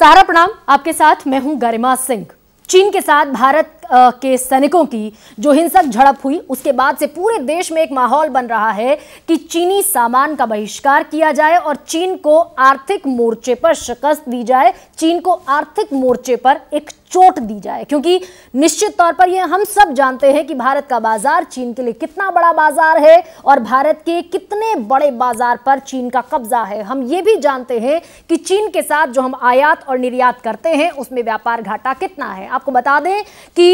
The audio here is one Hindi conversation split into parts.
सारा प्रणाम, आपके साथ मैं हूं गरिमा सिंह। चीन के साथ भारत के सैनिकों की जो हिंसक झड़प हुई उसके बाद से पूरे देश में एक माहौल बन रहा है कि चीनी सामान का बहिष्कार किया जाए और चीन को आर्थिक मोर्चे पर शिकस्त दी जाए, चीन को आर्थिक मोर्चे पर एक चोट दी जाए। क्योंकि निश्चित तौर पर यह हम सब जानते हैं कि भारत का बाजार चीन के लिए कितना बड़ा बाजार है और भारत के कितने बड़े बाजार पर चीन का कब्जा है। हम ये भी जानते हैं कि चीन के साथ जो हम आयात और निर्यात करते हैं उसमें व्यापार घाटा कितना है। आपको बता दें कि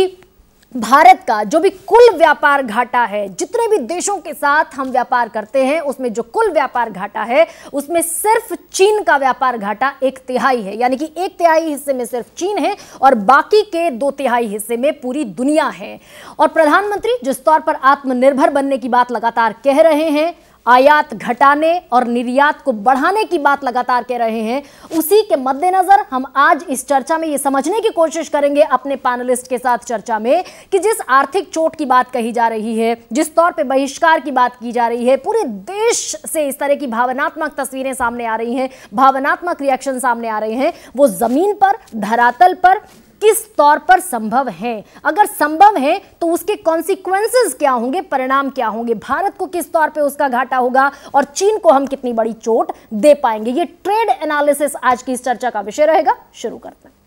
भारत का जो भी कुल व्यापार घाटा है, जितने भी देशों के साथ हम व्यापार करते हैं उसमें जो कुल व्यापार घाटा है उसमें सिर्फ चीन का व्यापार घाटा 1/3 है। यानी कि 1/3 हिस्से में सिर्फ चीन है और बाकी के 2/3 हिस्से में पूरी दुनिया है। और प्रधानमंत्री जिस तौर पर आत्मनिर्भर बनने की बात लगातार कह रहे हैं, आयात घटाने और निर्यात को बढ़ाने की बात लगातार कह रहे हैं, उसी के मद्देनजर हम आज इस चर्चा में यह समझने की कोशिश करेंगे अपने पैनलिस्ट के साथ चर्चा में कि जिस आर्थिक चोट की बात कही जा रही है, जिस तौर पे बहिष्कार की बात की जा रही है, पूरे देश से इस तरह की भावनात्मक तस्वीरें सामने आ रही हैं, भावनात्मक रिएक्शन सामने आ रहे हैं, वो जमीन पर, धरातल पर किस तौर पर संभव है। अगर संभव है तो उसके कॉन्सिक्वेंसेस क्या होंगे, परिणाम क्या होंगे, भारत को किस तौर पे उसका घाटा होगा और चीन को हम कितनी बड़ी चोट दे पाएंगे। ये ट्रेड एनालिसिस आज की इस चर्चा का विषय रहेगा। शुरू करते हैं।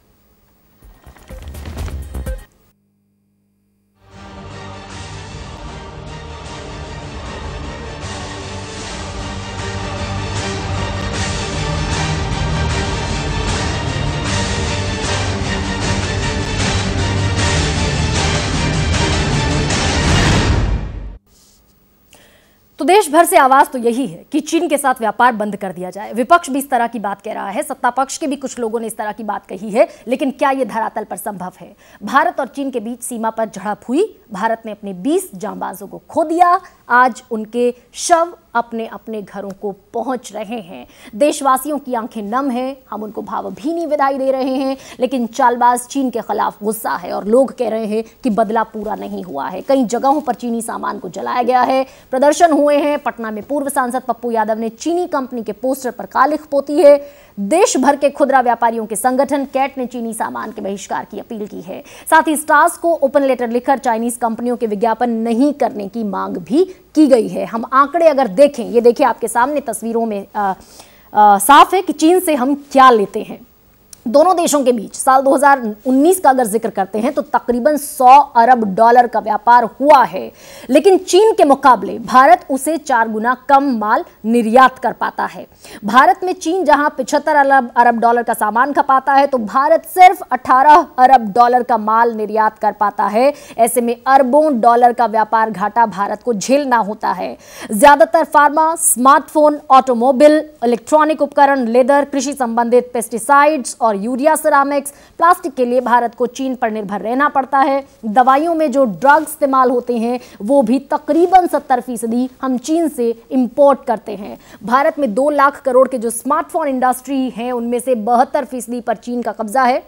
तो देश भर से आवाज तो यही है कि चीन के साथ व्यापार बंद कर दिया जाए। विपक्ष भी इस तरह की बात कह रहा है, सत्ता पक्ष के भी कुछ लोगों ने इस तरह की बात कही है, लेकिन क्या यह धरातल पर संभव है? भारत और चीन के बीच सीमा पर झड़प हुई, भारत ने अपने 20 जांबाजों को खो दिया, आज उनके शव अपने अपने घरों को पहुंच रहे हैं। देशवासियों की आंखें नम हैं, हम उनको भावभीनी विदाई दे रहे हैं, लेकिन चालबाज चीन के खिलाफ गुस्सा है और लोग कह रहे हैं कि बदला पूरा नहीं हुआ है। कई जगहों पर चीनी सामान को जलाया गया है, प्रदर्शन हुए हैं। पटना में पूर्व सांसद पप्पू यादव ने चीनी कंपनी के पोस्टर पर कालिख पोती है। देश भर के खुदरा व्यापारियों के संगठन कैट ने चीनी सामान के बहिष्कार की अपील की है। साथ ही स्टार्स को ओपन लेटर लिखकर चाइनीज कंपनियों के विज्ञापन नहीं करने की मांग भी की गई है। हम आंकड़े अगर देखें, ये देखिए आपके सामने तस्वीरों में साफ है कि चीन से हम क्या लेते हैं। दोनों देशों के बीच साल 2019 का अगर जिक्र करते हैं तो तकरीबन 100 अरब डॉलर का व्यापार हुआ है, लेकिन चीन के मुकाबले भारत उसे 4 गुना कम माल निर्यात कर पाता है। भारत में चीन जहां 75 अरब डॉलर का सामान खपाता है तो भारत सिर्फ 18 अरब डॉलर का माल निर्यात कर पाता है। ऐसे में अरबों डॉलर का व्यापार घाटा भारत को झेलना होता है। ज्यादातर फार्मा, स्मार्टफोन, ऑटोमोबाइल, इलेक्ट्रॉनिक उपकरण, लेदर, कृषि संबंधित पेस्टिसाइड्स और यूरिया, सिरामिक्स, प्लास्टिक के लिए भारत को चीन पर निर्भर रहना पड़ता है। दवाइयों में जो ड्रग्स इस्तेमाल होते हैं वो भी तकरीबन 70% हम चीन से इंपोर्ट करते हैं। भारत में 2 लाख करोड़ के जो स्मार्टफोन इंडस्ट्री है उनमें से 72% पर चीन का कब्जा है।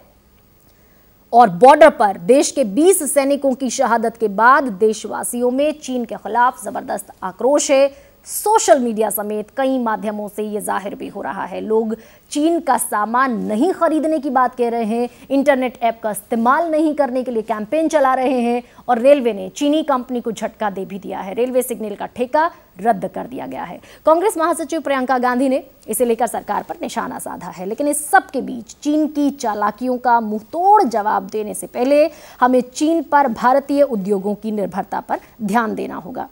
और बॉर्डर पर देश के 20 सैनिकों की शहादत के बाद देशवासियों में चीन के खिलाफ जबरदस्त आक्रोश है। सोशल मीडिया समेत कई माध्यमों से यह जाहिर भी हो रहा है। लोग चीन का सामान नहीं खरीदने की बात कह रहे हैं, इंटरनेट ऐप का इस्तेमाल नहीं करने के लिए कैंपेन चला रहे हैं और रेलवे ने चीनी कंपनी को झटका दे भी दिया है। रेलवे सिग्नल का ठेका रद्द कर दिया गया है। कांग्रेस महासचिव प्रियंका गांधी ने इसे लेकर सरकार पर निशाना साधा है, लेकिन इस सब के बीच चीन की चालाकियों का मुंहतोड़ जवाब देने से पहले हमें चीन पर भारतीय उद्योगों की निर्भरता पर ध्यान देना होगा।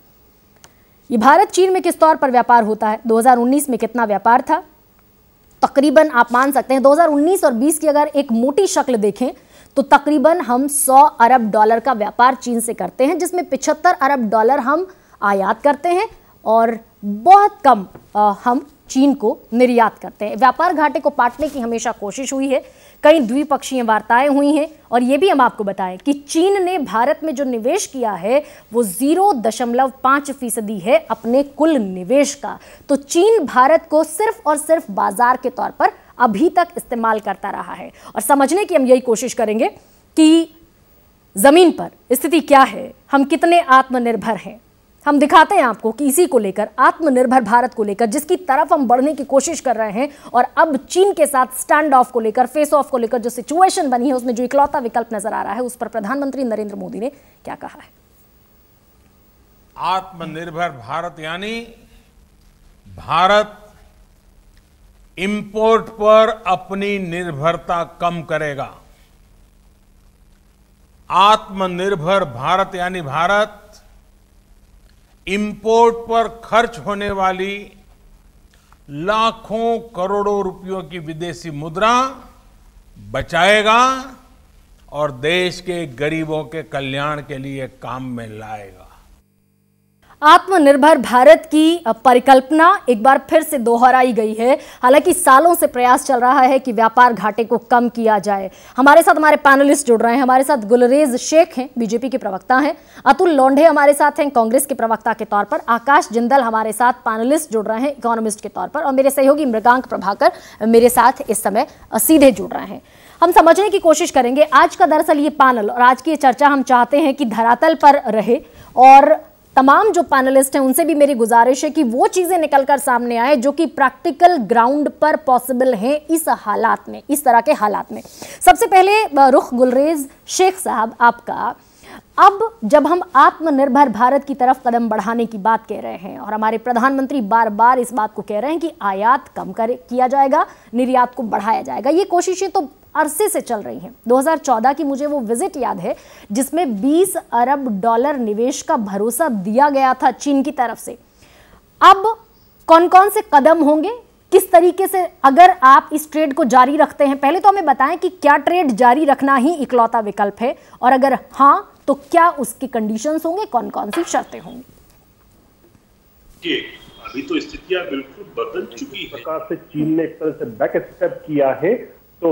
ये भारत चीन में किस तौर पर व्यापार होता है, 2019 में कितना व्यापार था, तकरीबन आप मान सकते हैं 2019 और 20 की अगर एक मोटी शक्ल देखें तो तकरीबन हम 100 अरब डॉलर का व्यापार चीन से करते हैं, जिसमें 75 अरब डॉलर हम आयात करते हैं और बहुत कम हम चीन को निर्यात करते हैं। व्यापार घाटे को पाटने की हमेशा कोशिश हुई है, कई द्विपक्षीय वार्ताएं हुई हैं और यह भी हम आपको बताएं कि चीन ने भारत में जो निवेश किया है वो 0.5% है अपने कुल निवेश का। तो चीन भारत को सिर्फ और सिर्फ बाजार के तौर पर अभी तक इस्तेमाल करता रहा है। और समझने की हम यही कोशिश करेंगे कि जमीन पर स्थिति क्या है, हम कितने आत्मनिर्भर हैं। हम दिखाते हैं आपको कि इसी को लेकर, आत्मनिर्भर भारत को लेकर जिसकी तरफ हम बढ़ने की कोशिश कर रहे हैं, और अब चीन के साथ स्टैंड ऑफ को लेकर, फेस ऑफ को लेकर जो सिचुएशन बनी है, उसमें जो इकलौता विकल्प नजर आ रहा है, उस पर प्रधानमंत्री नरेंद्र मोदी ने क्या कहा है। आत्मनिर्भर भारत यानी भारत इंपोर्ट पर अपनी निर्भरता कम करेगा। आत्मनिर्भर भारत यानी भारत इंपोर्ट पर खर्च होने वाली लाखों करोड़ों रुपयों की विदेशी मुद्रा बचाएगा और देश के गरीबों के कल्याण के लिए काम में लाएगा। आत्मनिर्भर भारत की परिकल्पना एक बार फिर से दोहराई गई है। हालांकि सालों से प्रयास चल रहा है कि व्यापार घाटे को कम किया जाए। हमारे साथ हमारे पैनलिस्ट जुड़ रहे हैं। हमारे साथ गुलरेज शेख हैं, बीजेपी के प्रवक्ता हैं। अतुल लोंढे हमारे साथ हैं, कांग्रेस के प्रवक्ता के तौर पर। आकाश जिंदल हमारे साथ पैनलिस्ट जुड़ रहे हैं, इकोनॉमिस्ट के तौर पर। और मेरे सहयोगी मृगांक प्रभाकर मेरे साथ इस समय सीधे जुड़ रहे हैं। हम समझने की कोशिश करेंगे आज का दरअसल ये पैनल और आज की ये चर्चा हम चाहते हैं कि धरातल पर रहे, और तमाम जो पैनलिस्ट हैं उनसे भी मेरी गुजारिश है कि वो चीजें निकलकर सामने आए जो कि प्रैक्टिकल ग्राउंड पर पॉसिबल हैं इस हालात में, इस तरह के हालात में। सबसे पहले रुख गुलरेज शेख साहब आपका। अब जब हम आत्मनिर्भर भारत की तरफ कदम बढ़ाने की बात कह रहे हैं और हमारे प्रधानमंत्री बार बार इस बात को कह रहे हैं कि आयात कम किया जाएगा, निर्यात को बढ़ाया जाएगा, ये कोशिशें तो अरसे से चल रही हैं। 2014 की मुझे वो विजिट याद है जिसमें 20 अरब डॉलर निवेश का भरोसा दिया गया था चीन की तरफ से। अब कौन कौन से कदम होंगे, किस तरीके से अगर आप इस ट्रेड को जारी रखते हैं, पहले तो हमें बताएं कि क्या ट्रेड जारी रखना ही इकलौता विकल्प है, और अगर हाँ तो क्या उसकी कंडीशंस होंगे, कौन कौन सी शर्तें होंगी। अभी तो स्थितियां बिल्कुल बदल चुकी है। प्रकार से चीन ने एक तरह से बैक स्टेप किया है, तो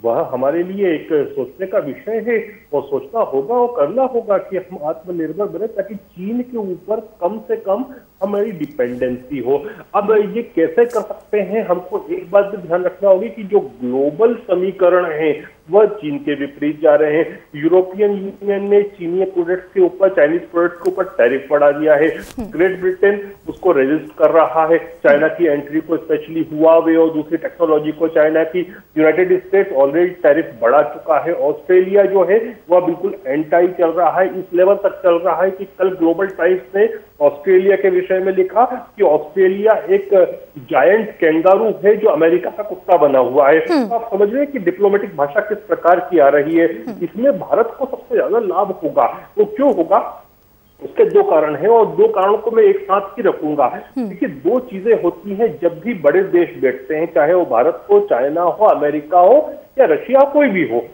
वह हमारे लिए एक सोचने का विषय है और सोचना होगा और करना होगा कि हम आत्मनिर्भर बने ताकि चीन के ऊपर कम से कम हमारी डिपेंडेंसी हो। अब ये कैसे कर सकते हैं, हमको एक बात भी ध्यान रखना होगी कि जो ग्लोबल समीकरण है वह चीन के विपरीत जा रहे हैं। यूरोपियन यूनियन ने चीनी प्रोडक्ट्स के ऊपर, चाइनीज प्रोडक्ट्स के ऊपर टैरिफ बढ़ा दिया है। ग्रेट ब्रिटेन उसको रेजिस्ट कर रहा है, चाइना की एंट्री को, स्पेशली हुआवे और दूसरी टेक्नोलॉजी को चाइना की। यूनाइटेड स्टेट्स ऑलरेडी टैरिफ बढ़ा चुका है। ऑस्ट्रेलिया जो है वह बिल्कुल एंटाई चल रहा है, इस लेवल तक चल रहा है कि कल ग्लोबल टाइम्स ने ऑस्ट्रेलिया के विषय में लिखा कि ऑस्ट्रेलिया एक जायंट कैंगारू है जो अमेरिका का कुत्ता बना हुआ है। आप समझ रहे हैं कि डिप्लोमेटिक भाषा किस प्रकार की आ रही है। इसमें भारत को सबसे ज्यादा लाभ होगा। वो क्यों होगा, उसके दो कारण हैं और दो कारणों को मैं एक साथ ही रखूंगा। देखिए, दो चीजें होती हैं जब भी बड़े देश बैठते हैं, चाहे वो भारत हो, चाइना हो, अमेरिका हो या रशिया, कोई भी हो,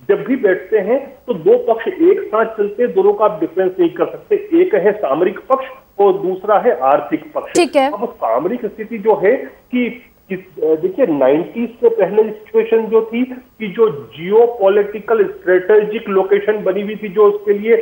जब भी बैठते हैं तो दो पक्ष एक साथ चलते हैं, दोनों का आप डिफरेंस नहीं कर सकते। एक है सामरिक पक्ष और दूसरा है आर्थिक पक्ष। ठीक है। अब सामरिक स्थिति जो है कि देखिए 90s से पहले सिचुएशन जो थी कि जो जियो पॉलिटिकल स्ट्रेटेजिक लोकेशन बनी हुई थी, जो उसके लिए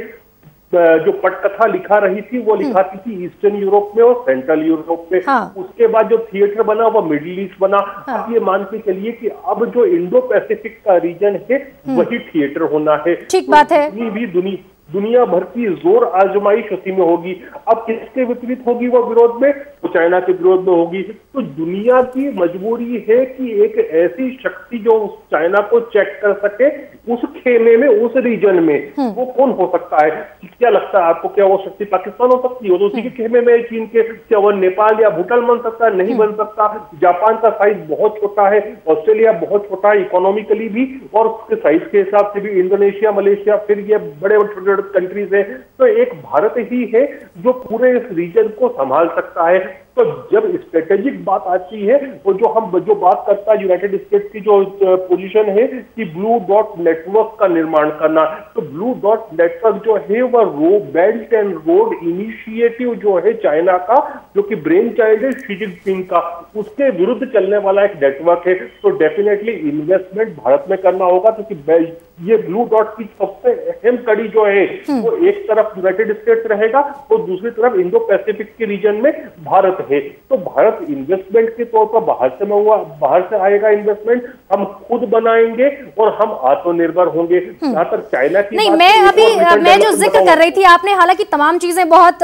जो पटकथा लिखा रही थी वो लिखाती थी ईस्टर्न यूरोप में और सेंट्रल यूरोप में। हाँ। उसके बाद जो थिएटर बना वो मिडिल ईस्ट बना। हाँ। अब ये मान के चलिए कि अब जो इंडो पैसिफिक का रीजन है वही थिएटर होना है। ठीक बात है। भी दुनिया भर की जोर आजमाइश उसी में होगी। अब किसके विपरीत होगी वो विरोध में, तो चाइना के विरोध में होगी। तो दुनिया की मजबूरी है कि एक ऐसी शक्ति जो उस चाइना को चेक कर सके उस खेमे में, उस रीजन में, वो कौन हो सकता है? क्या लगता है आपको, क्या वो शक्ति पाकिस्तान हो सकती है? वो तो उसी के खेमे में चीन के। क्या वो नेपाल या भूटान बन सकता है? नहीं बन सकता। जापान का साइज बहुत छोटा है, ऑस्ट्रेलिया बहुत छोटा है इकोनॉमिकली भी, और उसके साइज के हिसाब से भी इंडोनेशिया, मलेशिया, फिर ये बड़े छोटे कंट्रीज है। तो एक भारत ही है जो पूरे इस रीजन को संभाल सकता है। तो जब स्ट्रेटेजिक बात आती है, वो जो बात करता है यूनाइटेड स्टेट्स की जो पोजीशन है कि ब्लू डॉट नेटवर्क का निर्माण करना, तो ब्लू डॉट नेटवर्क जो है वह बेल्ट एंड रोड इनिशिएटिव जो है चाइना का, जो कि ब्रेन चाइल्ड है शी जिनपिंग का, उसके विरुद्ध चलने वाला एक नेटवर्क है। तो डेफिनेटली इन्वेस्टमेंट भारत में करना होगा, क्योंकि ये ब्लू डॉट की सबसे अहम कड़ी जो है वो एक तरफ यूनाइटेड स्टेट्स रहेगा और दूसरी तरफ इंडो पैसिफिक के रीजन में भारत है। बढ़े। तो भारत इन्वेस्टमेंट के तौर पर बाहर से आएगा इन्वेस्टमेंट, हम खुद बनाएंगे और हम आत्मनिर्भर होंगे। जहां तक चाइना की नहीं, मैं जो जिक्र कर रही थी, आपने हालांकि तमाम चीजें बहुत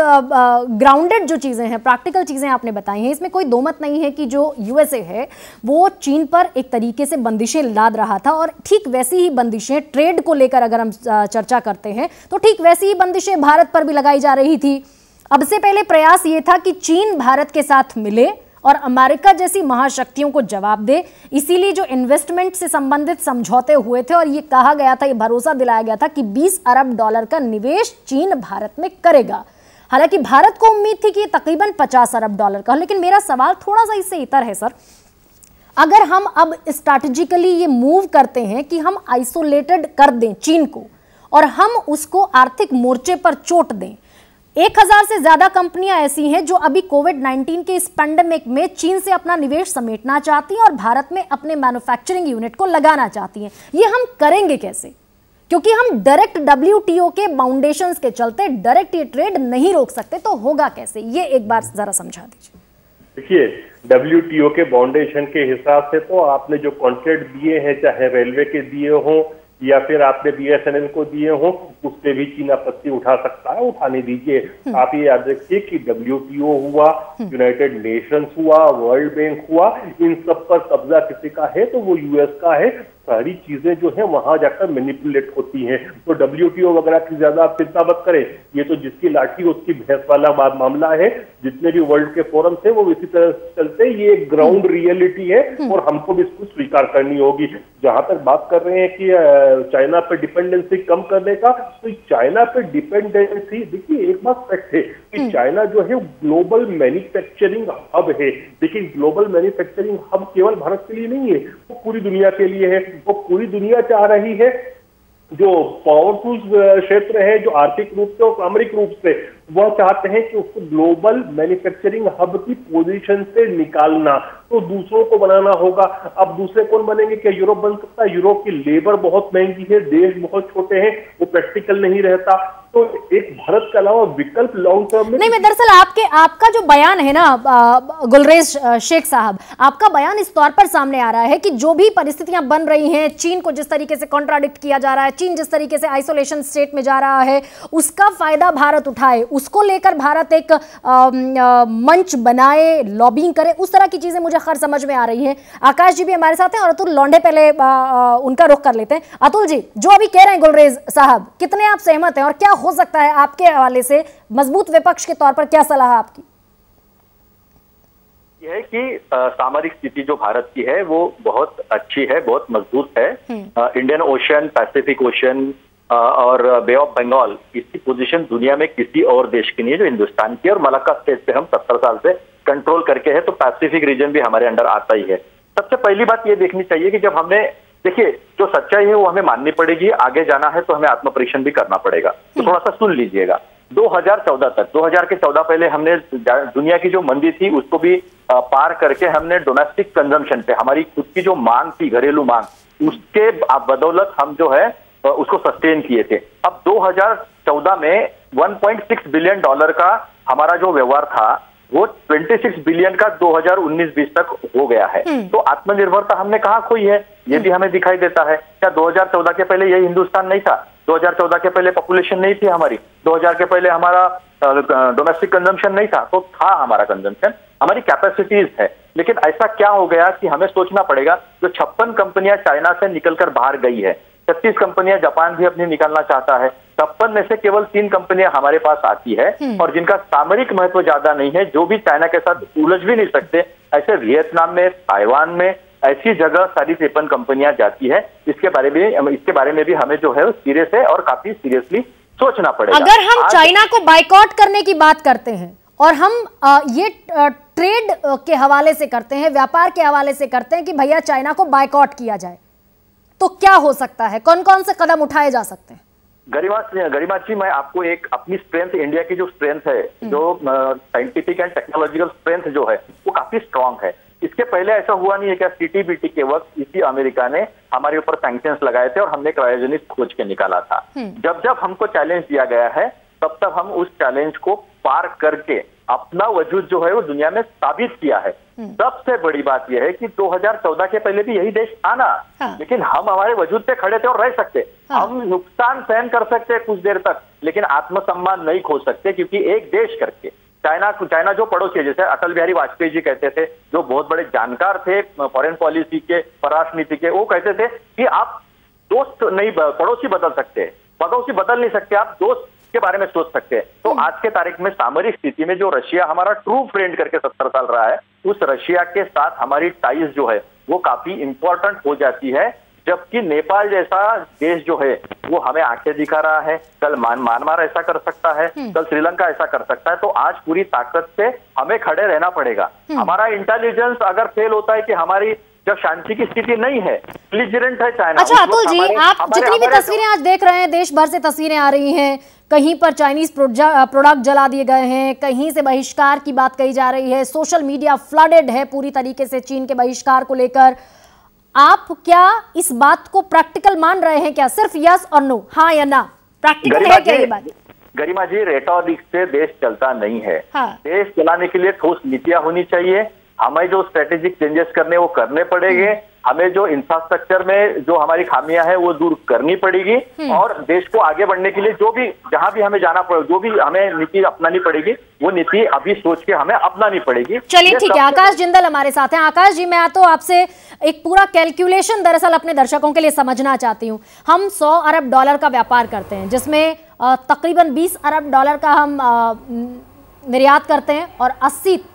ग्राउंडेड जो चीजें हैं, प्रैक्टिकल चीजें आपने बताई हैं, इसमें कोई दो मत नहीं है कि जो यूएसए है वो चीन पर एक तरीके से बंदिशें लाद रहा था, और ठीक वैसी ही बंदिशें ट्रेड को लेकर अगर हम चर्चा करते हैं तो ठीक वैसी ही बंदिशें भारत पर भी लगाई जा रही थी। अब से पहले प्रयास ये था कि चीन भारत के साथ मिले और अमेरिका जैसी महाशक्तियों को जवाब दे, इसीलिए जो इन्वेस्टमेंट से संबंधित समझौते हुए थे और ये कहा गया था, ये भरोसा दिलाया गया था कि 20 अरब डॉलर का निवेश चीन भारत में करेगा। हालांकि भारत को उम्मीद थी कि ये तकरीबन 50 अरब डॉलर का, लेकिन मेरा सवाल थोड़ा सा इससे इतर है सर। अगर हम अब स्ट्रैटेजिकली ये मूव करते हैं कि हम आइसोलेटेड कर दें चीन को और हम उसको आर्थिक मोर्चे पर चोट दें, 1000 से ज्यादा कंपनियां ऐसी हैं जो अभी कोविड-19 के इस पैंडेमिक में चीन से अपना निवेश समेटना चाहती हैं और भारत में अपने मैन्युफैक्चरिंग यूनिट को लगाना चाहती हैं। ये हम करेंगे कैसे? क्योंकि हम डायरेक्ट WTO के बाउंडेशंस के चलते डायरेक्ट ये ट्रेड नहीं रोक सकते, तो होगा कैसे? ये एक बार जरा समझा दीजिए। देखिए, WTO के बाउंडेशन के हिसाब से तो आपने जो कॉन्ट्रैक्ट दिए हैं, चाहे रेलवे के दिए हों या फिर आपने BSNL को दिए हों, उस पर भी चीन आपत्ति उठा सकता है, उठाने दीजिए। आप ये याद रखिए कि WTO हुआ, यूनाइटेड नेशंस हुआ, वर्ल्ड बैंक हुआ, इन सब पर कब्जा किसी का है तो वो US का है। सारी चीजें जो है वहां जाकर मैनिपुलेट होती हैं। तो WTO वगैरह की ज्यादा आप चिंता मत करें, ये तो जिसकी लाठी उसकी भैंस वाला मामला है। जितने भी वर्ल्ड के फोरम थे वो इसी तरह चलते, ये एक ग्राउंड रियलिटी है और हमको भी इसको स्वीकार करनी होगी। जहां तक बात कर रहे हैं कि चाइना पे डिपेंडेंसी कम करने का, तो चाइना पे डिपेंडेंसी, देखिए एक बात फैक्ट है कि चाइना जो है ग्लोबल मैन्युफैक्चरिंग हब है। देखिए, ग्लोबल मैन्युफैक्चरिंग हब केवल भारत के लिए नहीं है, वो पूरी दुनिया के लिए है। वो पूरी दुनिया चाह रही है जो पावरफुल क्षेत्र है, जो आर्थिक रूप से और सामरिक रूप से, वह चाहते हैं कि उसको ग्लोबल मैन्युफैक्चरिंग हब की पोजीशन से निकालना, तो दूसरों को बनाना होगा। अब दूसरे कौन बनेंगे? क्या यूरोप बन सकता है? यूरोप की लेबर बहुत महंगी है, देश बहुत छोटे हैं, वो प्रैक्टिकल नहीं रहता। तो एक भारत के अलावा विकल्प लॉन्ग टर्म में नहीं, मैं दरअसल आपका जो बयान है ना गुलरेज शेख साहब, आपका बयान इस तौर पर सामने आ रहा है कि जो भी परिस्थितियां बन रही हैं, चीन को जिस तरीके से कॉन्ट्राडिक्ट किया जा रहा है, चीन जिस तरीके से आइसोलेशन स्टेट में जा रहा है, उसका फायदा भारत उठाए, उसको लेकर भारत एक मंच बनाए, लॉबिंग करे, उस तरह की चीजें मुझे खैर समझ में आ रही है। आकाश जी भी हमारे साथ हैं और अतुल लौंडे पहले उनका रुख कर लेते हैं। अतुल जी, जो अभी कह रहे हैं गुलरेज साहब, कितने आप सहमत हैं और क्या हो सकता है आपके हवाले से मजबूत विपक्ष के तौर पर क्या सलाह है आपकी? यह है कि सामरिक स्थिति जो भारत की है वो बहुत अच्छी है, बहुत मजबूत है। इंडियन ओशन, पैसिफिक ओशन और बे ऑफ बंगाल, इसकी पोजीशन दुनिया में किसी और देश की नहीं है जो हिंदुस्तान की है। और मलक्का स्टेट पे हम 70 साल से कंट्रोल करके है, तो पैसिफिक रीजन भी हमारे अंडर आता ही है। सबसे पहली बात ये देखनी चाहिए कि जब हमने, देखिए जो सच्चाई है वो हमें माननी पड़ेगी, आगे जाना है तो हमें आत्म परीक्षण भी करना पड़ेगा। तो थोड़ा सा सुन लीजिएगा। 2014 तक, 2014 पहले हमने दुनिया की जो मंदी थी उसको भी पार करके हमने डोमेस्टिक कंजम्पशन पे, हमारी खुद की जो मांग थी, घरेलू मांग, उसके बदौलत हम जो है उसको सस्टेन किए थे। अब 2014 में 1.6 बिलियन डॉलर का हमारा जो व्यवहार था वो 26 बिलियन का 2019-20 तक हो गया है। तो आत्मनिर्भरता हमने कहाँ खोई है, ये भी हमें दिखाई देता है। क्या 2014 के पहले ये हिंदुस्तान नहीं था? 2014 के पहले पॉपुलेशन नहीं थी हमारी? 2000 के पहले हमारा डोमेस्टिक कंजम्पशन नहीं था? तो था हमारा कंजम्पशन, हमारी कैपेसिटीज है। लेकिन ऐसा क्या हो गया कि हमें सोचना पड़ेगा, जो 56 कंपनियां चाइना से निकलकर बाहर गई है, 36 कंपनियां जापान भी अपनी निकलना चाहता है, 56 में से केवल 3 कंपनियां हमारे पास आती है और जिनका सामरिक महत्व ज्यादा नहीं है, जो भी चाइना के साथ उलझ भी नहीं सकते, ऐसे वियतनाम में, ताइवान में, ऐसी जगह सारी 53 कंपनियां जाती है। इसके बारे में भी हमें जो है सिरे से और काफी सीरियसली सोचना पड़ेगा। अगर हम चाइना को बाइकआउट करने की बात करते हैं और हम ये ट्रेड के हवाले से करते हैं, व्यापार के हवाले से करते हैं कि भैया चाइना को बाइकआउट किया जाए, तो क्या हो सकता है? कौन कौन से कदम उठाए जा सकते हैं? गरिमा जी, मैं आपको एक अपनी स्ट्रेंथ, इंडिया की जो स्ट्रेंथ है, जो साइंटिफिक एंड टेक्नोलॉजिकल स्ट्रेंथ जो है वो काफी स्ट्रांग है। इसके पहले ऐसा हुआ नहीं है क्या? CTBT के वक्त इसी अमेरिका ने हमारे ऊपर सैंक्शंस लगाए थे और हमने क्रायोजेनिक खोज के निकाला था। जब जब हमको चैलेंज दिया गया है तब तक हम उस चैलेंज को पार करके अपना वजूद जो है वो दुनिया में साबित किया है। सबसे बड़ी बात यह है कि 2014 के पहले भी यही देश आना, लेकिन हम हमारे वजूद पे खड़े थे और रह सकते। हम नुकसान सहन कर सकते कुछ देर तक, लेकिन आत्मसम्मान नहीं खो सकते, क्योंकि एक देश करके चाइना जो पड़ोसी है, जैसे अटल बिहारी वाजपेयी जी कहते थे, जो बहुत बड़े जानकार थे फॉरेन पॉलिसी के, परराष्ट्र नीति के, वो कहते थे कि आप दोस्त नहीं, पड़ोसी बदल सकते, पड़ोसी बदल नहीं सकते, आप दोस्त के बारे में सोच सकते हैं। तो आज के तारीख में सामरिक स्थिति में जो रशिया हमारा ट्रू फ्रेंड करके 70 साल रहा है, उस रशिया के साथ हमारी टाइज जो है वो काफी इंपॉर्टेंट हो जाती है। जबकि नेपाल जैसा देश जो है वो हमें आंखें दिखा रहा है, कल म्यांमार ऐसा कर सकता है, कल श्रीलंका ऐसा कर सकता है। तो आज पूरी ताकत से हमें खड़े रहना पड़ेगा। हमारा इंटेलिजेंस अगर फेल होता है कि हमारी जब शांति की स्थिति नहीं है, बेलिजरेंट है चाइना। अच्छा अतुल जी, आप जितनी भी तस्वीरें आज देख रहे हैं, देश भर से तस्वीरें आ रही हैं, कहीं पर चाइनीज प्रोडक्ट जला दिए गए हैं, कहीं से बहिष्कार की बात कही जा रही है, सोशल मीडिया फ्लडेड है पूरी तरीके से चीन के बहिष्कार को लेकर। आप क्या इस बात को प्रैक्टिकल मान रहे हैं क्या? सिर्फ यस और नो, हाँ या ना, प्रैक्टिकल है क्या ये बात? गरिमा जी, रेटोरिक से देश चलता नहीं है। हाँ। देश चलाने के लिए ठोस नीतियां होनी चाहिए। हमें जो स्ट्रेटेजिक चेंजेस करने वो करने पड़ेंगे। हमें जो इंफ्रास्ट्रक्चर में जो हमारी खामियां हैं वो दूर करनी पड़ेगी, और देश को आगे बढ़ने के लिए जो भी जहां भी हमें जाना पड़ेगा, जो भी हमें नीति अपनानी पड़ेगी, वो नीति अभी सोच के हमें अपनानी पड़ेगी। चलिए ठीक है, आकाश जिंदल हमारे साथ हैं। आकाश जी, मैं तो आपसे एक पूरा कैलकुलेशन दरअसल अपने दर्शकों के लिए समझना चाहती हूँ। हम 100 अरब डॉलर का व्यापार करते हैं, जिसमें तकरीबन 20 अरब डॉलर का हम निर्यात करते हैं और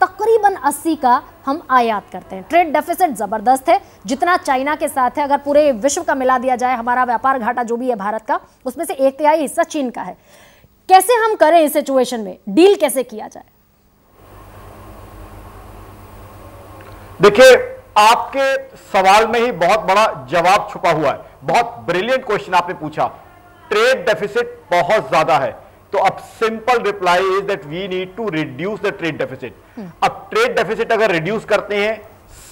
तकरीबन 80 का हम आयात करते हैं। ट्रेड डेफिसिट जबरदस्त है, जितना चाइना के साथ है। अगर पूरे विश्व का मिला दिया जाए, हमारा व्यापार घाटा जो भी है भारत का, उसमें से 1/3 हिस्सा चीन का है। कैसे हम करें इस सिचुएशन में, डील कैसे किया जाए? देखिए, आपके सवाल में ही बहुत बड़ा जवाब छुपा हुआ है। बहुत ब्रिलियंट क्वेश्चन आपने पूछा। ट्रेड डेफिसिट बहुत ज्यादा है, तो अब simple reply is that we need to reduce the trade deficit. अब ट्रेड डेफिसिट अगर रिड्यूस करते हैं,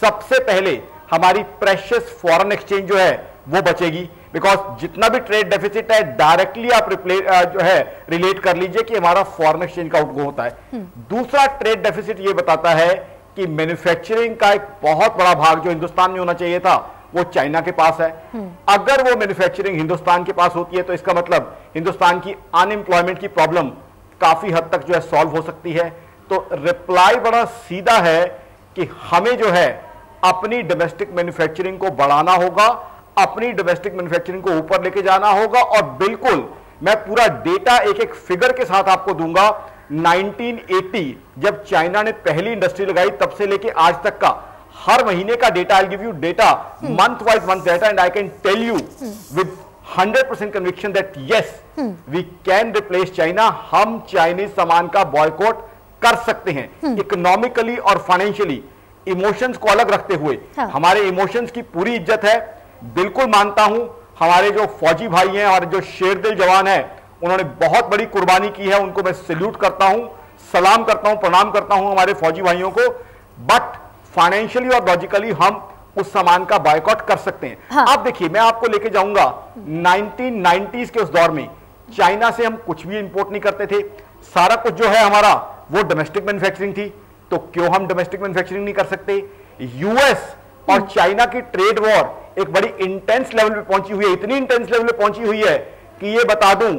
सबसे पहले हमारी प्रेशियस फॉरेन एक्सचेंज जो है वो बचेगी, बिकॉज जितना भी ट्रेड डेफिसिट है डायरेक्टली आप जो है रिलेट कर लीजिए कि हमारा फॉरेन एक्सचेंज का आउटगो होता है। दूसरा ट्रेड डेफिसिट ये बताता है कि मैन्युफैक्चरिंग का एक बहुत बड़ा भाग जो हिंदुस्तान में होना चाहिए था वो चाइना के पास है। अगर वो मैन्युफैक्चरिंग हिंदुस्तान के पास होती है तो इसका मतलब हिंदुस्तान की अनएम्प्लॉयमेंट की प्रॉब्लम काफी हद तक जो है सॉल्व हो सकती है। तो रिप्लाई बड़ा सीधा है कि हमें जो है अपनी डोमेस्टिक मैन्युफैक्चरिंग को बढ़ाना होगा, अपनी डोमेस्टिक मैन्युफैक्चरिंग को ऊपर लेके जाना होगा। और बिल्कुल मैं पूरा डेटा एक एक फिगर के साथ आपको दूंगा। 1980 जब चाइना ने पहली इंडस्ट्री लगाई, तब से लेके आज तक का हर महीने का data, I give you data month wise month data, and I can tell you with 100% conviction that yes we can replace China. हम चाइनीज सामान का बॉयकॉट कर सकते हैं इकोनॉमिकली और फाइनेंशियली। इमोशंस को अलग रखते हुए हमारे इमोशंस की पूरी इज्जत है। बिल्कुल मानता हूं, हमारे जो फौजी भाई हैं और जो शेरदिल जवान हैं, उन्होंने बहुत बड़ी कुर्बानी की है। उनको मैं सैल्यूट करता हूं, सलाम करता हूं, प्रणाम करता हूं हमारे फौजी भाइयों को। बट फाइनेंशियली और लॉजिकली हम उस सामान का बायकॉट कर सकते हैं। हाँ। आप देखिए, मैं आपको लेके जाऊंगा 1990s के उस दौर में चाइना से हम कुछ भी इंपोर्ट नहीं करते थे। सारा कुछ जो है हमारा वो डोमेस्टिक मैन्युफैक्चरिंग थी। तो क्यों हम डोमेस्टिक मैन्युफैक्चरिंग नहीं कर सकते? यूएस और चाइना की ट्रेड वॉर एक बड़ी इंटेंस लेवल पे पहुंची हुई है। इतनी इंटेंस लेवल पे पहुंची हुई है कि ये बता दूं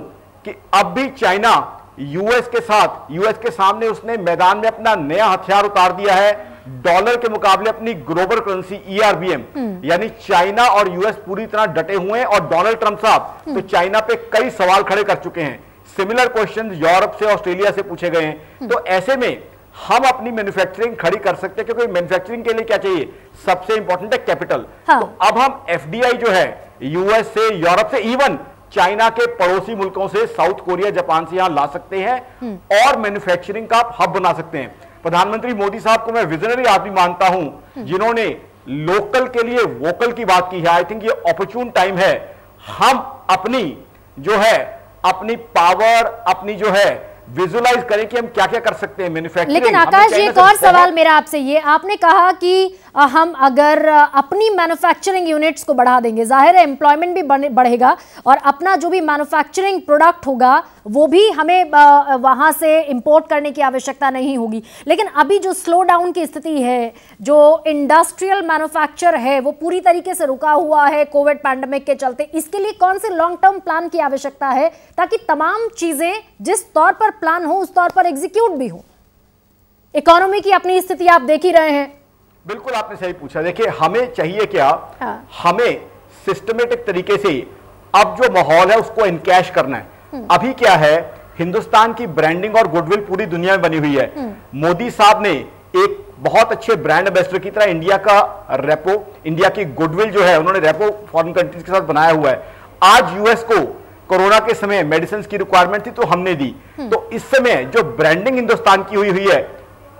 कि अब भी चाइना यूएस के सामने उसने मैदान में अपना नया हथियार उतार दिया है। डॉलर के मुकाबले अपनी ग्लोबल करेंसी ERBM, यानी चाइना और यूएस पूरी तरह डटे हुए हैं। और डोनाल्ड ट्रंप साहब तो चाइना पे कई सवाल खड़े कर चुके हैं। सिमिलर क्वेश्चन यूरोप से, ऑस्ट्रेलिया से पूछे गए हैं। तो ऐसे में हम अपनी मैन्युफैक्चरिंग खड़ी कर सकते हैं, क्योंकि मैन्युफैक्चरिंग के लिए क्या चाहिए? सबसे इंपॉर्टेंट है कैपिटल। हाँ। तो अब हम FDI जो है यूएस से, यूरोप से, इवन चाइना के पड़ोसी मुल्कों से, साउथ कोरिया, जापान से यहां ला सकते हैं और मैन्युफैक्चरिंग का हब बना सकते हैं। प्रधानमंत्री मोदी साहब को मैं विजनरी आदमी मानता हूं, जिन्होंने लोकल के लिए वोकल की बात की है। आई थिंक ये अपॉर्चुन टाइम है हम अपनी जो है अपनी पावर, अपनी जो है विजुअलाइज करें कि हम क्या क्या कर सकते हैं मैन्युफैक्चरिंग। लेकिन आकाश जी, एक और सवाल मेरा आपसे, ये आपने कहा कि हम अगर अपनी मैन्युफैक्चरिंग यूनिट्स को बढ़ा देंगे, जाहिर है एम्प्लॉयमेंट भी बढ़ेगा और अपना जो भी मैन्युफैक्चरिंग प्रोडक्ट होगा वो भी हमें वहां से इंपोर्ट करने की आवश्यकता नहीं होगी। लेकिन अभी जो स्लो डाउन की स्थिति है, जो इंडस्ट्रियल मैन्युफैक्चर है वो पूरी तरीके से रुका हुआ है कोविड पैंडेमिक के चलते, इसके लिए कौन से लॉन्ग टर्म प्लान की आवश्यकता है ताकि तमाम चीजें जिस तौर पर प्लान हो उस तौर पर एग्जीक्यूट भी हो? इकोनॉमी की अपनी स्थिति आप देख ही रहे हैं। बिल्कुल आपने सही पूछा। देखिए हमें चाहिए क्या, हमें सिस्टमेटिक तरीके से अब जो माहौल है उसको इनकैश करना है। अभी क्या है, हिंदुस्तान की ब्रांडिंग और गुडविल पूरी दुनिया में बनी हुई है। मोदी साहब ने एक बहुत अच्छे ब्रांड एम्बेसडर की तरह इंडिया का रेपो, इंडिया की गुडविल जो है उन्होंने रेपो फॉरेन कंट्रीज के साथ बनाया हुआ है। आज यूएस को कोरोना के समय मेडिसिन की रिक्वायरमेंट थी तो हमने दी। तो इस समय जो ब्रांडिंग हिंदुस्तान की हुई है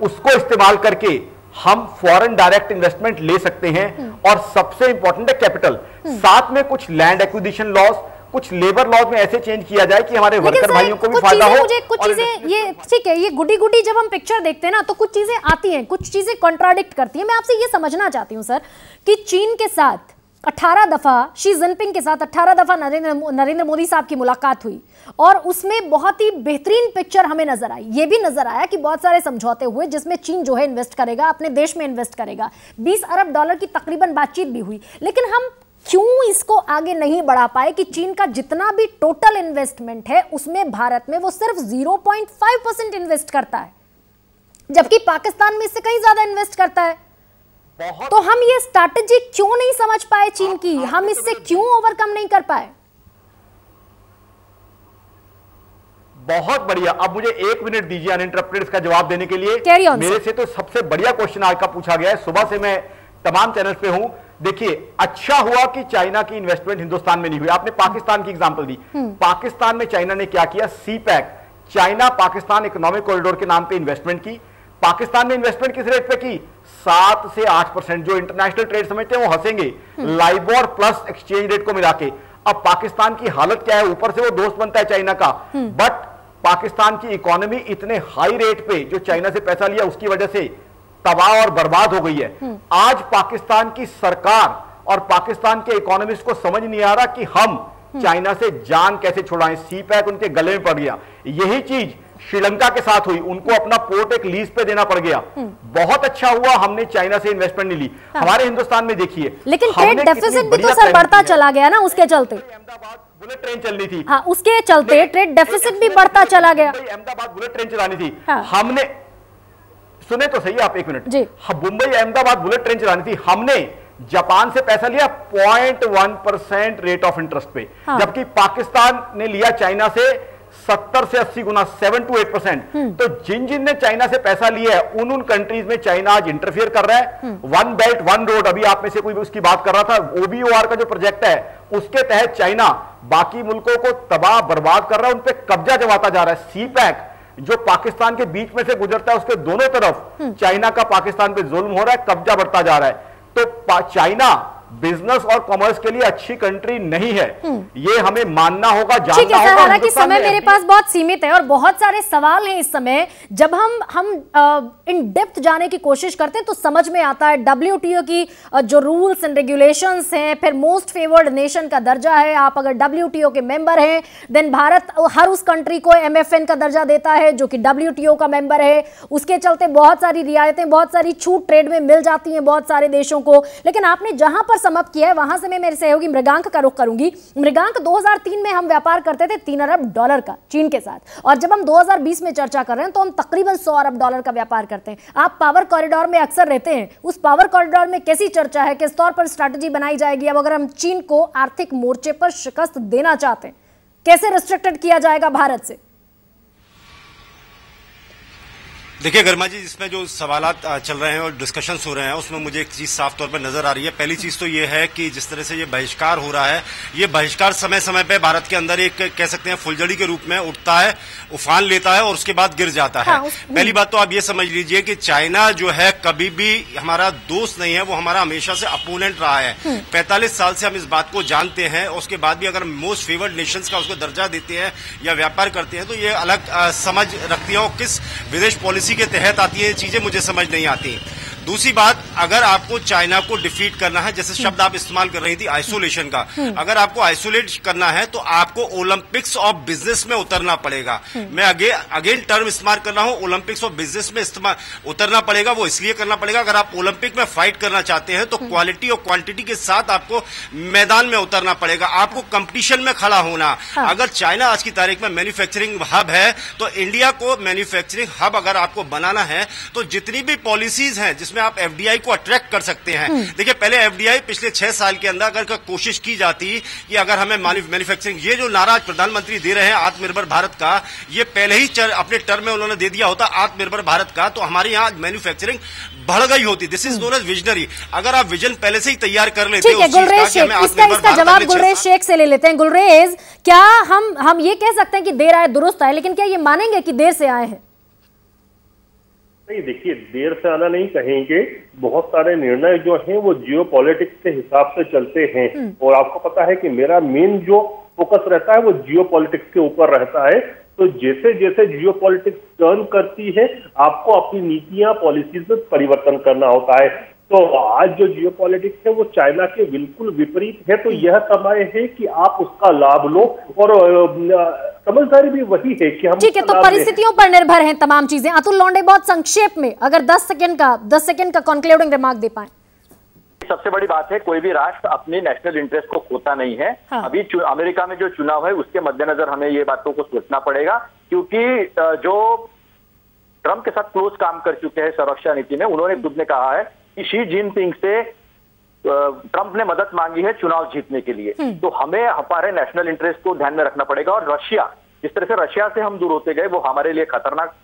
उसको इस्तेमाल करके हम फॉरेन डायरेक्ट इन्वेस्टमेंट ले सकते हैं। और सबसे इंपॉर्टेंट है कैपिटल। साथ में कुछ लैंड एक्विजिशन लॉज, कुछ लेबर लॉज में ऐसे चेंज किया जाए कि हमारे वर्कर भाइयों को भी फायदा हो। कुछ चीजें ये ठीक है, ये गुडी गुडी जब हम पिक्चर देखते हैं ना तो कुछ चीजें आती हैं, कुछ चीजें कॉन्ट्राडिक्ट करती हैं। मैं आपसे ये समझना चाहती हूँ सर कि चीन के साथ 18 दफा, शी जिनपिंग के साथ 18 दफा नरेंद्र मोदी साहब की मुलाकात हुई और उसमें बहुत ही बेहतरीन पिक्चर हमें नजर आई। ये भी नजर आया कि बहुत सारे समझौते हुए जिसमें चीन जो है इन्वेस्ट करेगा, अपने देश में इन्वेस्ट करेगा। 20 अरब डॉलर की तकरीबन बातचीत भी हुई। लेकिन हम क्यों इसको आगे नहीं बढ़ा पाए कि चीन का जितना भी टोटल इन्वेस्टमेंट है उसमें भारत में वो सिर्फ 0.5% इन्वेस्ट करता है, जबकि पाकिस्तान में इससे कहीं ज्यादा इन्वेस्ट करता है। तो हम ये स्ट्रैटेजी क्यों नहीं समझ पाए चीन की, हम इससे क्यों ओवरकम नहीं कर पाए? बहुत बढ़िया। अब मुझे 1 मिनट दीजिए अनइंटरप्टेड इसका जवाब देने के लिए। मेरे से तो सबसे बढ़िया क्वेश्चन आज का पूछा गया है। सुबह से मैं तमाम चैनल्स पे हूं। देखिए अच्छा हुआ कि चाइना की इन्वेस्टमेंट हिंदुस्तान में नहीं हुई। आपने पाकिस्तान की एग्जांपल दी। पाकिस्तान में चाइना ने क्या किया, CPEC, China Pakistan economic corridor के नाम पे इन्वेस्टमेंट की। पाकिस्तान ने इन्वेस्टमेंट किस रेट पे की, 7 से 8%। जो इंटरनेशनल ट्रेड समझते हैं वो हंसेंगे, लाइबोर प्लस एक्सचेंज रेट को मिला के। अब पाकिस्तान की हालत क्या है, ऊपर से वो दोस्त बनता है चाइना का, बट पाकिस्तान की इकोनॉमी इतने हाई रेट पे जो चाइना से पैसा लिया उसकी वजह से तबाह और बर्बाद हो गई है। आज पाकिस्तान की सरकार और पाकिस्तान के इकोनॉमिस्ट को समझ नहीं आ रहा कि हम चाइना से जान कैसे छुड़ाएं। सीपैक उनके गले में पड़ गया। यही चीज श्रीलंका के साथ हुई, उनको अपना पोर्ट एक लीज पे देना पड़ गया। बहुत अच्छा हुआ हमने चाइना से इन्वेस्टमेंट नहीं ली। हमारे हिंदुस्तान में देखिए, लेकिन ट्रेड डेफिसिट भी तो सर बढ़ता चला गया ना, उसके चलते अहमदाबाद बुलेट ट्रेन चलनी थी। हाँ, उसके चलते ट्रेड डेफिसिट भी बढ़ता चला गया। अहमदाबाद बुलेट ट्रेन चलानी थी। हमने, सुने तो सही आप 1 minute, Mumbai Ahmedabad bullet train चलानी थी। हमने जापान से पैसा लिया 0.1% रेट ऑफ इंटरेस्ट पे, जबकि पाकिस्तान ने लिया चाइना से 70 से 80 गुना, 7 to 8%। तो जिन जिन ने चाइना से पैसा लिया है उन कंट्रीज में चाइना आज इंटरफियर कर रहा है। वन बेल्ट वन रोड, अभी आप में से कोई उसकी बात कर रहा था, OBOR का जो प्रोजेक्ट है उसके तहत चाइना बाकी मुल्कों को तबाह बर्बाद कर रहा है, उन पे कब्जा जमाता जा रहा है। सीपैक जो पाकिस्तान के बीच में से गुजरता है उसके दोनों तरफ चाइना का पाकिस्तान पे जुल्म हो रहा है, कब्जा बढ़ता जा रहा है। तो चाइना बिजनेस और कॉमर्स के लिए अच्छी कंट्री नहीं है, ये हमें मानना होगा, जानना होगा। हालांकि समय मेरे पास बहुत सीमित है और बहुत सारे सवाल हैं इस समय। जब हम इन डेप्थ जाने की कोशिश करते हैं तो समझ में आता है WTO की जो रूल्स एंड रेगुलेशंस हैं, फिर मोस्ट फेवर्ड नेशन का दर्जा है। आप अगर WTO के मेंबर हैं देन भारत हर उस कंट्री को MFN का दर्जा देता है जो कि WTO का मेंबर है। उसके चलते बहुत सारी रियायतें, बहुत सारी छूट ट्रेड में मिल जाती हैं बहुत सारे देशों को। लेकिन आपने जहां पर समाप्त किया है वहां से मैं मेरे सहयोगी मृगांक का रुख करूंगी। मृगांक, 2003 में हम व्यापार करते थे 3 अरब डॉलर का चीन के साथ, और जब हम 2020 में चर्चा कर रहे हैं तो हम तकरीबन 100 अरब डॉलर का व्यापार करते हैं। आप पावर कॉरिडोर में अक्सर रहते हैं, उस पावर कॉरिडोर में कैसी चर्चा है, किस तौर पर स्ट्रैटेजी बनाई जाएगी? अब अगर हम चीन को आर्थिक मोर्चे पर शिकस्त देना चाहते हैं, कैसे रिस्ट्रिक्टेड किया जाएगा भारत से? देखिए गर्मा जी, इसमें जो सवालात चल रहे हैं और डिस्कशंस हो रहे हैं उसमें मुझे एक चीज साफ तौर पर नजर आ रही है। पहली चीज तो ये है कि जिस तरह से ये बहिष्कार हो रहा है, ये बहिष्कार समय समय पे भारत के अंदर एक कह सकते हैं फुलझड़ी के रूप में उठता है, उफान लेता है और उसके बाद गिर जाता है। पहली बात तो आप ये समझ लीजिए कि चाइना जो है कभी भी हमारा दोस्त नहीं है, वो हमारा हमेशा से अपोनेंट रहा है। 45 साल से हम इस बात को जानते हैं। उसके बाद भी अगर मोस्ट फेवर्ड नेशंस का उसको दर्जा देते हैं या व्यापार करते हैं तो ये अलग समझ रखती है और किस विदेश पॉलिसी के तहत आती है, चीजें मुझे समझ नहीं आती। दूसरी बात, अगर आपको चाइना को डिफीट करना है, जैसे शब्द आप इस्तेमाल कर रही थी आइसोलेशन का, अगर आपको आइसोलेट करना है तो आपको ओलंपिक्स ऑफ बिजनेस में उतरना पड़ेगा। मैं अगेन टर्म इस्तेमाल कर रहा हूं, ओलंपिक्स ऑफ बिजनेस में उतरना पड़ेगा। वो इसलिए करना पड़ेगा, अगर आप ओलंपिक में फाइट करना चाहते हैं तो क्वालिटी और क्वांटिटी के साथ आपको मैदान में उतरना पड़ेगा, आपको कंपटीशन में खड़ा होना। अगर चाइना आज की तारीख में मैन्युफैक्चरिंग हब है तो इंडिया को मैन्युफैक्चरिंग हब अगर आपको बनाना है तो जितनी भी पॉलिसीज हैं जिसमें आप एफडीआई को अट्रैक्ट कर सकते हैं। देखिए, पहले एफडीआई पिछले 6 साल के अंदर अगर कोशिश की जाती कि अगर हमें मैन्युफैक्चरिंग, ये जो नारा प्रधानमंत्री दे रहे हैं आत्मनिर्भर भारत का, ये पहले ही अपने टर्म में उन्होंने दे दिया होता आत्मनिर्भर भारत का, तो हमारे यहाँ मैन्युफैक्चरिंग बढ़ गई होती। This is known as visionary. अगर आप विजन पहले से ही तैयार कर लेते, ठीक है गुलरेज शेख, इसका जवाब गुलरेज शेख से ले लेते हैं। गुलरेज, क्या हम ये कह सकते हैं कि देर आए दुरुस्त आए, लेकिन क्या ये मानेंगे कि देर से आए हैं? नहीं, देखिए, देर से आना नहीं कहेंगे। बहुत सारे निर्णय जो हैं वो जियो पॉलिटिक्स के हिसाब से चलते हैं, और आपको पता है कि मेरा मेन जो फोकस रहता है वो जियो पॉलिटिक्स के ऊपर रहता है। तो जैसे जैसे जियो पॉलिटिक्स टर्न करती है, आपको अपनी नीतियां, पॉलिसीज में परिवर्तन करना होता है। तो आज जो जियो पॉलिटिक्स है वो चाइना के बिल्कुल विपरीत है। तो यह समय है कि आप उसका लाभ लो, और समझदारी भी वही है कि हम, ठीक है, तो परिस्थितियों पर निर्भर हैं तमाम चीजें। अतुल लोंढे, बहुत संक्षेप में अगर 10 सेकंड का कंक्लूडिंग रिमार्क दे पाए। सबसे बड़ी बात है, कोई भी राष्ट्र अपनी नेशनल इंटरेस्ट को खोता नहीं है। हाँ। अभी अमेरिका में जो चुनाव है उसके मद्देनजर हमें ये बातों को सोचना पड़ेगा, क्योंकि जो ट्रंप के साथ क्लोज काम कर चुके हैं सुरक्षा नीति में, उन्होंने खुद ने कहा है कि शी जिनपिंग से ट्रंप ने मदद मांगी है चुनाव जीतने के लिए। तो हमें हमारे नेशनल इंटरेस्ट को ध्यान में रखना पड़ेगा। और रशिया, जिस तरह से रशिया से हम दूर होते गए, वो हमारे लिए खतरनाक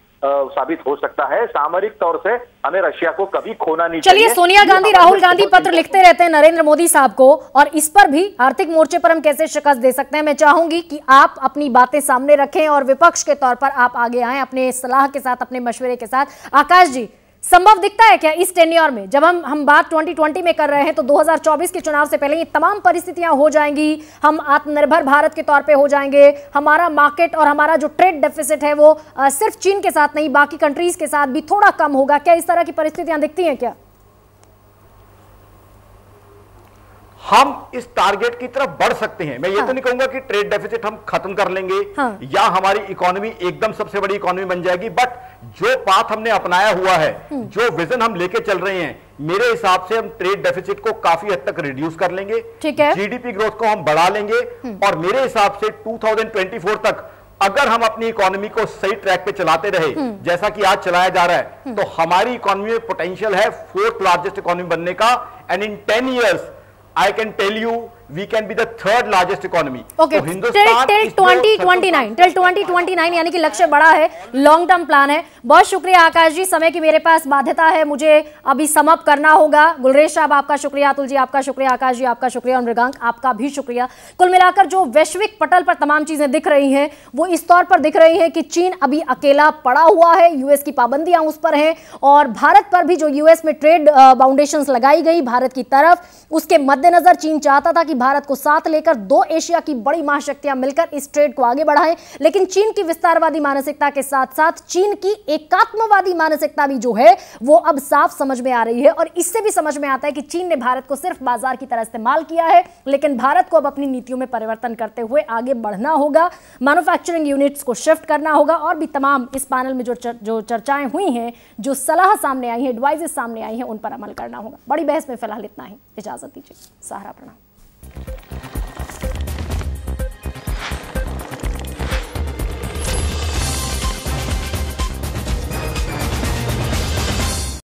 साबित हो सकता है। सामरिक तौर से हमें रशिया को कभी खोना नहीं चाहिए। चलिए, सोनिया गांधी, राहुल गांधी पत्र लिखते रहते हैं नरेंद्र मोदी साहब को, और इस पर भी आर्थिक मोर्चे पर हम कैसे शिकस्त दे सकते हैं। मैं चाहूंगी कि आप अपनी बातें सामने रखें और विपक्ष के तौर पर आप आगे आएं अपने सलाह के साथ, अपने मशवरे के साथ। आकाश जी, संभव दिखता है क्या इस टेन्योर में, जब हम बात 2020 में कर रहे हैं तो 2024 के चुनाव से पहले ये तमाम परिस्थितियां हो जाएंगी, हम आत्मनिर्भर भारत के तौर पे हो जाएंगे, हमारा मार्केट और हमारा जो ट्रेड डेफिसिट है वो सिर्फ चीन के साथ नहीं बाकी कंट्रीज के साथ भी थोड़ा कम होगा? क्या इस तरह की परिस्थितियां दिखती हैं क्या? हम इस टारगेट की तरफ बढ़ सकते हैं। मैं ये तो नहीं कहूंगा कि ट्रेड डेफिसिट हम खत्म कर लेंगे या हमारी इकोनॉमी एकदम सबसे बड़ी इकोनॉमी बन जाएगी, बट जो पाथ हमने अपनाया हुआ है, जो विजन हम लेके चल रहे हैं, मेरे हिसाब से हम ट्रेड डेफिसिट को काफी हद तक रिड्यूस कर लेंगे, जीडीपी ग्रोथ को हम बढ़ा लेंगे, और मेरे हिसाब से 2024 तक अगर हम अपनी इकोनॉमी को सही ट्रैक पे चलाते रहे जैसा कि आज चलाया जा रहा है, तो हमारी इकोनॉमी में पोटेंशियल है 4th लार्जेस्ट इकोनॉमी बनने का, and in 10 years I can tell you we can be the 3rd largest economy. Okay, till 2029 यानी कि लक्ष्य बड़ा है, लॉन्ग टर्म प्लान है। बहुत शुक्रिया आकाश जी, समय की मेरे पास बाध्यता है, मुझे अभी सम अप करना होगा। गुलरेज साहब आपका शुक्रिया, अतुल जी आपका शुक्रिया, आकाश जी आपका शुक्रिया, और मृगांक आपका भी शुक्रिया। कुल मिलाकर जो वैश्विक पटल पर तमाम चीजें दिख रही हैं वो इस तौर पर दिख रही हैं कि चीन अभी अकेला पड़ा हुआ है, यूएस की पाबंदियां उस पर हैं, और भारत पर भी जो यूएस में ट्रेड बाउंडेशंस लगाई गई भारत की तरफ, उसके मद्देनजर चीन चाहता था कि भारत को साथ लेकर 2 एशिया की बड़ी महाशक्तियां मिलकर इस ट्रेड को आगे बढ़ाएं। लेकिन चीन की विस्तारवादी मानसिकता के साथ साथ चीन की एकात्मवादी मानसिकता भी जो है वो अब साफ समझ में आ रही है, और इससे भी समझ में आता है कि चीन ने भारत को सिर्फ बाजार की तरह इस्तेमाल किया है, लेकिन भारत को अब अपनी नीतियों में परिवर्तन करते हुए आगे बढ़ना होगा, मैन्युफैक्चरिंग यूनिट्स को शिफ्ट करना होगा, और भी तमाम इस पैनल में जो चर्चाएं हुई हैं, जो सलाह सामने आई है, एडवाइजेस सामने आई हैं, उन पर अमल करना होगा। बड़ी बहस में फिलहाल इतना ही, इजाजत दीजिए, सहारा प्रणाम।